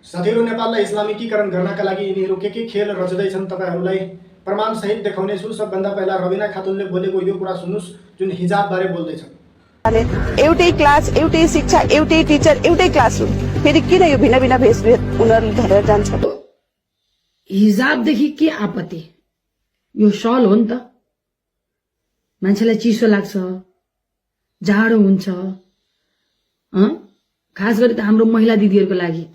साथीहरू, नेपाललाई इस्लामिकीकरण गर्नका लागि यिनीहरू के खेल रच्दैछन् तपाईहरूलाई प्रमाणसहित देखाउनेछु। सबभन्दा पहिला रबिना खातुनले बोलेको यो कुरा सुन्नुस्, जुन हिजाबबारे बोल्दैछन्। एउटै क्लास, एउटै शिक्षा, एउटै टिचर, एउटै क्लासरुम, फेरि किन यो भिन्न भिन्न भेषभेद उनीहरूले धरेर जान्छ? हिजाबदेखि के आपत्ति? यो सल हो नि त। मान्छेलाई चिसो लाग्छ, जाडो हुन्छ, खास गरी त हाम्रो महिला दिदीहरूको लागि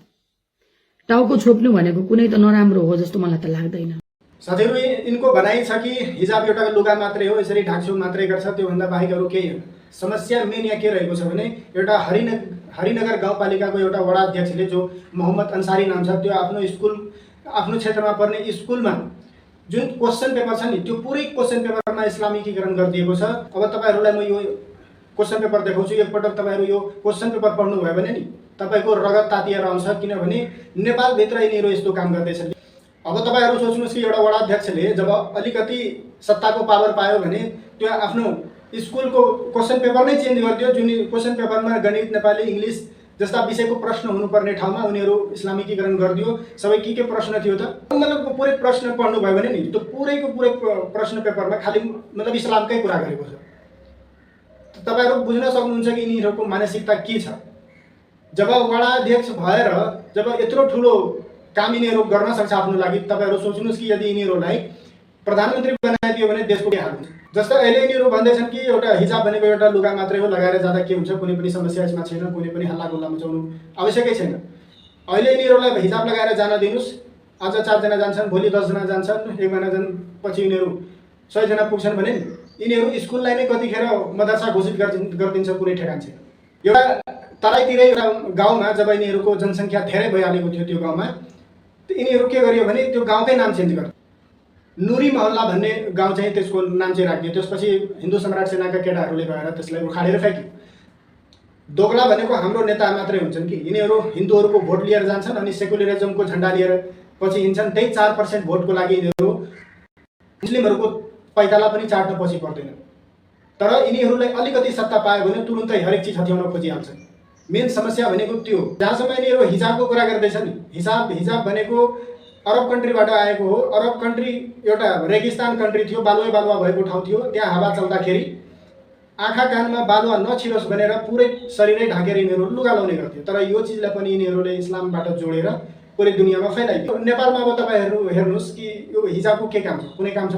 टाउको छोप्नु भनेको कुनै त नराम्रो हो जस्तो मलाई त लाग्दैन। साथीहरू, यिनको भनाइ छ कि हिजाब एउटा लुगा मात्रै हो, यसरी ढाकछुप मात्रै गर्छ, त्योभन्दा बाहेक अरू केही होइन। समस्या मेन यहाँ के रहेको छ भने एउटा हरिनगर गाउँपालिकाको एउटा वडा अध्यक्षले, जो मोहम्मद अन्सारी नाम छ, त्यो आफ्नो क्षेत्रमा पर्ने स्कुलमा जुन क्वेसन पेपर छ नि, त्यो पुरै क्वेसन पेपरमा इस्लामिकीकरण गरिदिएको छ। अब तपाईँहरूलाई म यो क्वेसन पेपर देखाउँछु, एकपटक तपाईँहरू यो क्वेसन पेपर पढ्नुभयो भने नि तपाईँको रगत तातिएर आउँछ, किनभने नेपालभित्र यिनीहरू यस्तो काम गर्दैछन्। अब तपाईँहरू सोच्नुहोस् कि एउटा वडा अध्यक्षले जब अलिकति सत्ताको पावर पायो भने त्यो आफ्नो स्कुलको क्वेसन पेपर नै चेन्ज गरिदियो, जुन क्वेसन पेपरमा गणित, नेपाली, इङ्ग्लिस जस्ता विषयको प्रश्न हुनुपर्ने ठाउँमा उनीहरू इस्लामिकीकरण गरिदियो। सबै के प्रश्न थियो त? मतलब पुरै प्रश्न पढ्नुभयो भने नि त्यो पुरै प्रश्न पेपरमा खालि मतलब इस्लामकै कुरा गरेको छ। तपाईँहरू बुझ्न सक्नुहुन्छ कि यिनीहरूको मानसिकता के छ। जब वडा अध्यक्ष भएर जब यत्रो ठुलो काम यिनीहरू गर्न सक्छ आफ्नो लागि, तपाईँहरू सोच्नुहोस् कि यदि यिनीहरूलाई प्रधानमन्त्री बनाइदियो भने देशको के हाल हुन्छ। जस्तै अहिले यिनीहरू भन्दैछन् कि एउटा हिजाब भनेको एउटा लुगा मात्रै हो, लगाएर जाँदा के हुन्छ, कुनै पनि समस्या यसमा छैन, कुनै पनि हल्लागुल्ला मचाउनु आवश्यकै छैन। अहिले यिनीहरूलाई हिजाब लगाएर जान दिनुहोस्, आज 4 जना जान्छन्, भोलि 10 जना जान्छन्, 1 महिनापछि यिनीहरू 100 जना पुग्छन् भने यिनीहरू स्कुललाई नै कतिखेर मदरसा घोषित गरिदिन्छ, कुनै ठेगान छैन। एउटा तराईतिरै एउटा गाउँमा जब यिनीहरूको जनसङ्ख्या धेरै भइहालेको थियो, त्यो गाउँमा यिनीहरू के गरियो भने त्यो गाउँकै नाम चेन्ज गर्यो। नुरी महल्ला भन्ने गाउँ चाहिँ त्यसको नाम चाहिँ राखियो। त्यसपछि हिन्दू सम्राट सेनाका केटाहरूले गएर त्यसलाई उखाडेर फ्याँक्यो। दोगला भनेको हाम्रो नेता मात्रै हुन्छन् कि यिनीहरू हिन्दूहरूको भोट लिएर जान्छन् अनि सेकुलरिजमको झन्डा लिएर पछि हिँड्छन्। त्यही 4% भोटको लागि यिनीहरू मुस्लिमहरूको पैताला पनि चाट्न पछि पर्दैन। तर यिनीहरूलाई अलिकति सत्ता पायो भने तुरुन्तै हरेक चिज हत्याउन खोजिहाल्छन्। मेन समस्या भनेको त्यो। जहाँसम्म यिनीहरू हिजाबको कुरा गर्दैछन् नि, हिजाब भनेको अरब कन्ट्रीबाट आएको हो। अरब कन्ट्री एउटा रेगिस्तान कन्ट्री थियो, बालुवा भएको ठाउँ थियो। त्यहाँ हावा चल्दाखेरि आँखा कानमा बालुवा नछिरोस् भनेर पुरै शरीरै ढाकेर यिनीहरू लुगा लाउने गर्थ्यो। तर यो चिजलाई पनि यिनीहरूले इस्लामबाट जोडेर पुरै दुनियाँमा फैलाइदियो। नेपालमा अब तपाईँहरू हेर्नुहोस् कि यो हिजाबको के काम छ? कुनै काम छ?